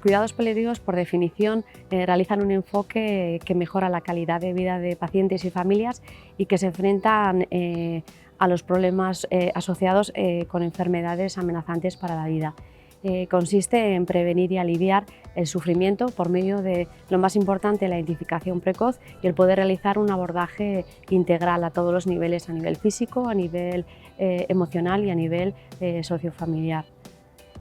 cuidados paliativos, por definición, realizan un enfoque que mejora la calidad de vida de pacientes y familias y que se enfrentan a los problemas asociados con enfermedades amenazantes para la vida. Consiste en prevenir y aliviar el sufrimiento por medio de, lo más importante, la identificación precoz y el poder realizar un abordaje integral a todos los niveles, a nivel físico, a nivel emocional y a nivel sociofamiliar.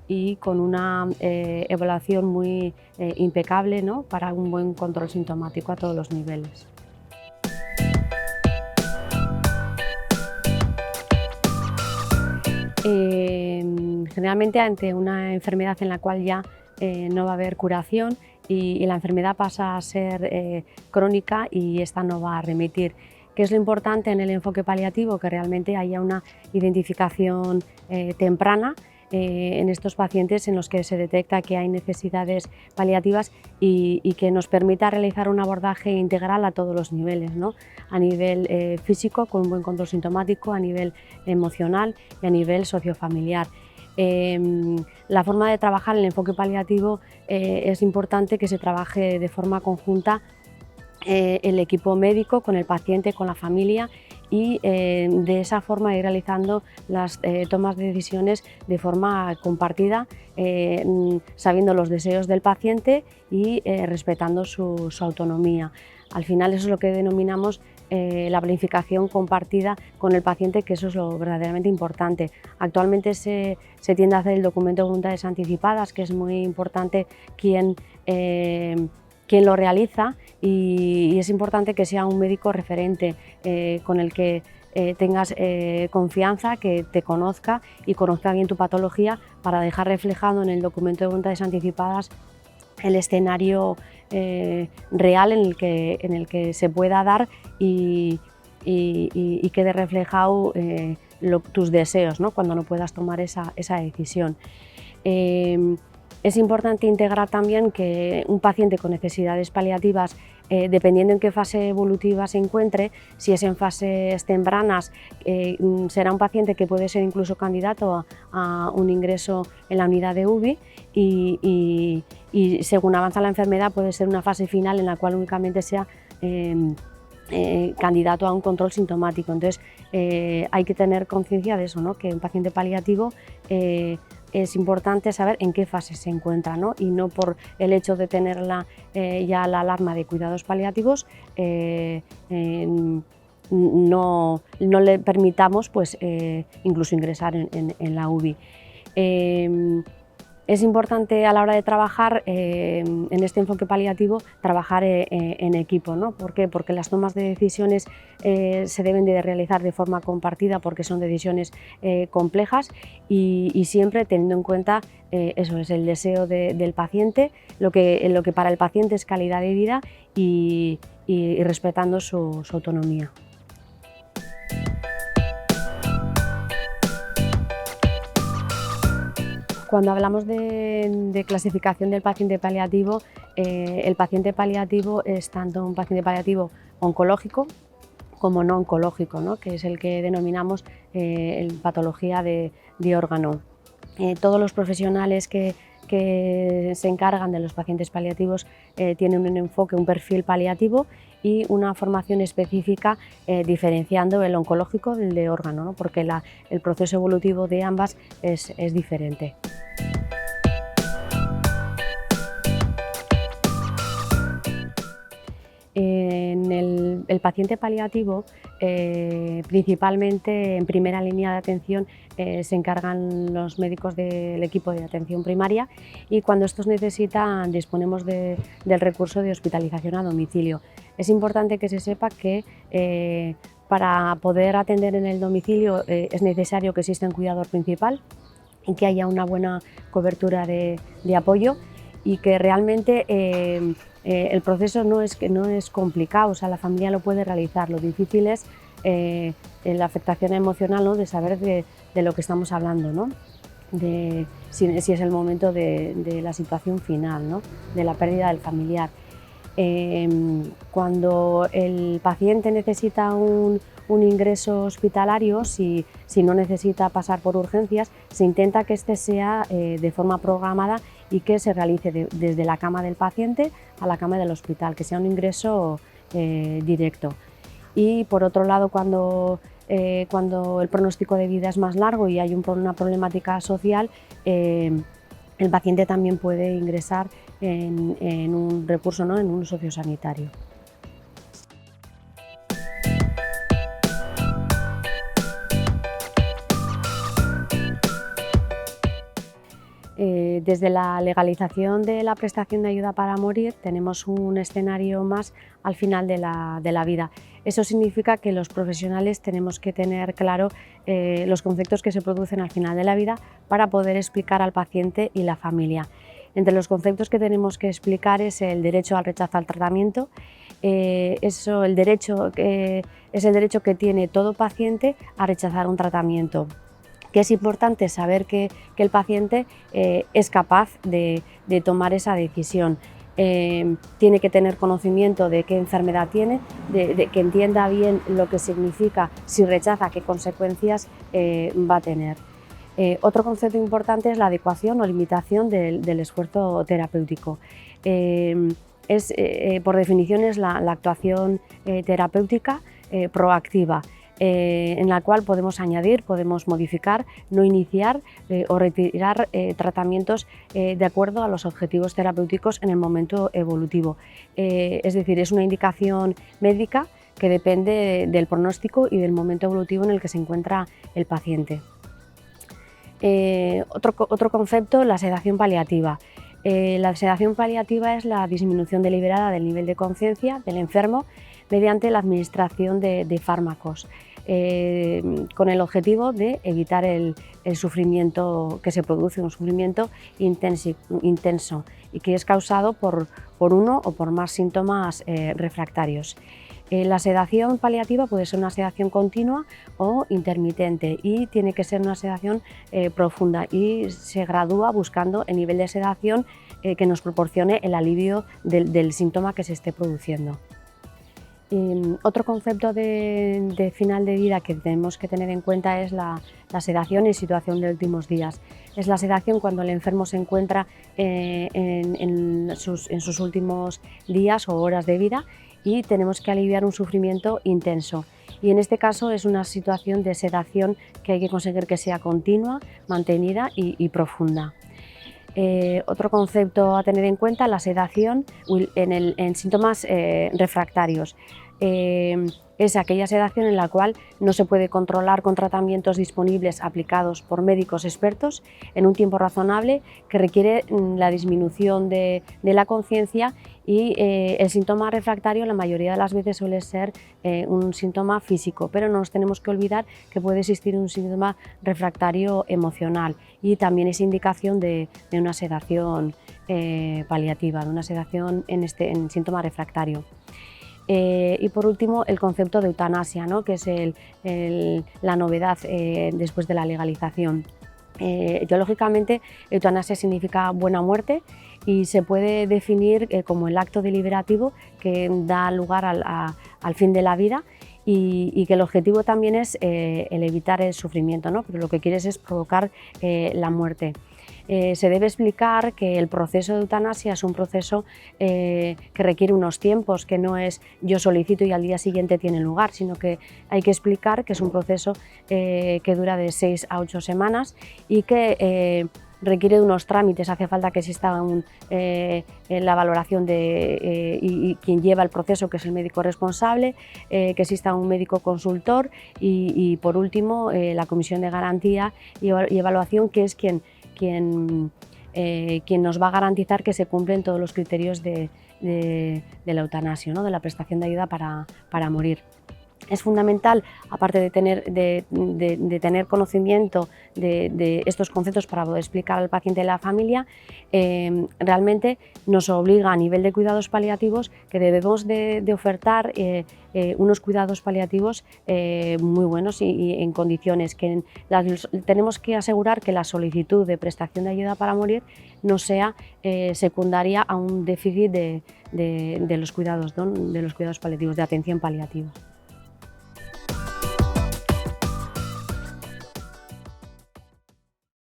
Y con una evaluación muy impecable, ¿no?, para un buen control sintomático a todos los niveles. Generalmente ante una enfermedad en la cual ya no va a haber curación y la enfermedad pasa a ser crónica y esta no va a remitir. ¿Qué es lo importante en el enfoque paliativo? Que realmente haya una identificación temprana en estos pacientes en los que se detecta que hay necesidades paliativas y que nos permita realizar un abordaje integral a todos los niveles, ¿no? A nivel físico, con un buen control sintomático, a nivel emocional y a nivel sociofamiliar. La forma de trabajar en el enfoque paliativo es importante que se trabaje de forma conjunta el equipo médico con el paciente, con la familia y de esa forma ir realizando las tomas de decisiones de forma compartida, sabiendo los deseos del paciente y respetando su autonomía. Al final eso es lo que denominamos la planificación compartida con el paciente, que eso es lo verdaderamente importante. Actualmente se tiende a hacer el documento de voluntades anticipadas, que es muy importante quien lo realiza y es importante que sea un médico referente con el que tengas confianza, que te conozca y conozca bien tu patología para dejar reflejado en el documento de voluntades anticipadas el escenario real en el que se pueda dar y quede reflejado tus deseos, ¿no?, cuando no puedas tomar esa decisión. Es importante integrar también que un paciente con necesidades paliativas, dependiendo en qué fase evolutiva se encuentre, si es en fases tempranas, será un paciente que puede ser incluso candidato a un ingreso en la unidad de UBI y según avanza la enfermedad puede ser una fase final en la cual únicamente sea candidato a un control sintomático. Entonces hay que tener conciencia de eso, ¿no?, que un paciente paliativo es importante saber en qué fase se encuentra, ¿no?, y no por el hecho de tener ya la alarma de cuidados paliativos no le permitamos pues, incluso ingresar en la UBI. Es importante a la hora de trabajar en este enfoque paliativo trabajar en equipo, ¿no? ¿Por qué? Porque las tomas de decisiones se deben de realizar de forma compartida porque son decisiones complejas y siempre teniendo en cuenta eso es el deseo del paciente, lo que para el paciente es calidad de vida y respetando su autonomía. Cuando hablamos de clasificación del paciente paliativo, el paciente paliativo es tanto un paciente paliativo oncológico como no oncológico, ¿no?, que es el que denominamos patología de órgano. Todos los profesionales que se encargan de los pacientes paliativos tienen un enfoque, un perfil paliativo y una formación específica diferenciando el oncológico del de órgano, ¿no?, porque el proceso evolutivo de ambas es diferente. En el paciente paliativo, principalmente en primera línea de atención se encargan los médicos del equipo de atención primaria y cuando estos necesitan disponemos del recurso de hospitalización a domicilio. Es importante que se sepa que para poder atender en el domicilio es necesario que exista un cuidador principal y que haya una buena cobertura de apoyo y que realmente el proceso no es complicado, o sea, la familia lo puede realizar. Lo difícil es la afectación emocional, ¿no?, de saber de lo que estamos hablando, ¿no?, de si es el momento de la situación final, ¿no?, de la pérdida del familiar. Cuando el paciente necesita un ingreso hospitalario, si no necesita pasar por urgencias, se intenta que este sea de forma programada y que se realice desde la cama del paciente a la cama del hospital, que sea un ingreso directo. Y por otro lado, cuando el pronóstico de vida es más largo y hay una problemática social, el paciente también puede ingresar en un recurso, ¿no?, en un sociosanitario. Desde la legalización de la prestación de ayuda para morir tenemos un escenario más al final de la vida. Eso significa que los profesionales tenemos que tener claro los conceptos que se producen al final de la vida para poder explicar al paciente y la familia. Entre los conceptos que tenemos que explicar es el derecho al rechazo al tratamiento. Es el derecho que tiene todo paciente a rechazar un tratamiento, que es importante saber que el paciente es capaz de tomar esa decisión. Tiene que tener conocimiento de qué enfermedad tiene, de que entienda bien lo que significa si rechaza, qué consecuencias va a tener. Otro concepto importante es la adecuación o limitación del esfuerzo terapéutico. Por definición es la actuación terapéutica proactiva, en la cual podemos añadir, podemos modificar, no iniciar o retirar tratamientos de acuerdo a los objetivos terapéuticos en el momento evolutivo. Es decir, es una indicación médica que depende del pronóstico y del momento evolutivo en el que se encuentra el paciente. Otro concepto, la sedación paliativa. La sedación paliativa es la disminución deliberada del nivel de conciencia del enfermo mediante la administración de fármacos, con el objetivo de evitar el sufrimiento que se produce, un sufrimiento intenso y que es causado por uno o por más síntomas refractarios. La sedación paliativa puede ser una sedación continua o intermitente y tiene que ser una sedación profunda y se gradúa buscando el nivel de sedación que nos proporcione el alivio del síntoma que se esté produciendo. Otro concepto de final de vida que tenemos que tener en cuenta es la sedación en situación de últimos días. Es la sedación cuando el enfermo se encuentra en sus últimos días o horas de vida y tenemos que aliviar un sufrimiento intenso. Y en este caso es una situación de sedación que hay que conseguir que sea continua, mantenida y profunda. Otro concepto a tener en cuenta, la sedación en síntomas refractarios. Es aquella sedación en la cual no se puede controlar con tratamientos disponibles aplicados por médicos expertos en un tiempo razonable, que requiere la disminución de la conciencia y el síntoma refractario la mayoría de las veces suele ser un síntoma físico, pero no nos tenemos que olvidar que puede existir un síntoma refractario emocional y también es indicación de una sedación paliativa, de una sedación en síntoma refractario. Y por último, el concepto de eutanasia, ¿no?, que es la novedad después de la legalización. Etiológicamente, eutanasia significa buena muerte y se puede definir como el acto deliberativo que da lugar al fin de la vida y que el objetivo también es el evitar el sufrimiento, ¿no?, pero lo que quieres es provocar la muerte. Se debe explicar que el proceso de eutanasia es un proceso que requiere unos tiempos, que no es yo solicito y al día siguiente tiene lugar, sino que hay que explicar que es un proceso que dura de 6 a 8 semanas y que requiere de unos trámites. Hace falta que exista la valoración y quien lleva el proceso, que es el médico responsable, que exista un médico consultor y por último la comisión de garantía y evaluación, que es quien nos va a garantizar que se cumplen todos los criterios de la eutanasia, ¿no?, de la prestación de ayuda para morir. Es fundamental, aparte de tener conocimiento de estos conceptos para poder explicar al paciente y a la familia, realmente nos obliga a nivel de cuidados paliativos que debemos de ofertar unos cuidados paliativos muy buenos y en condiciones que tenemos que asegurar que la solicitud de prestación de ayuda para morir no sea secundaria a un déficit de los cuidados, ¿no?, de los cuidados paliativos, de atención paliativa.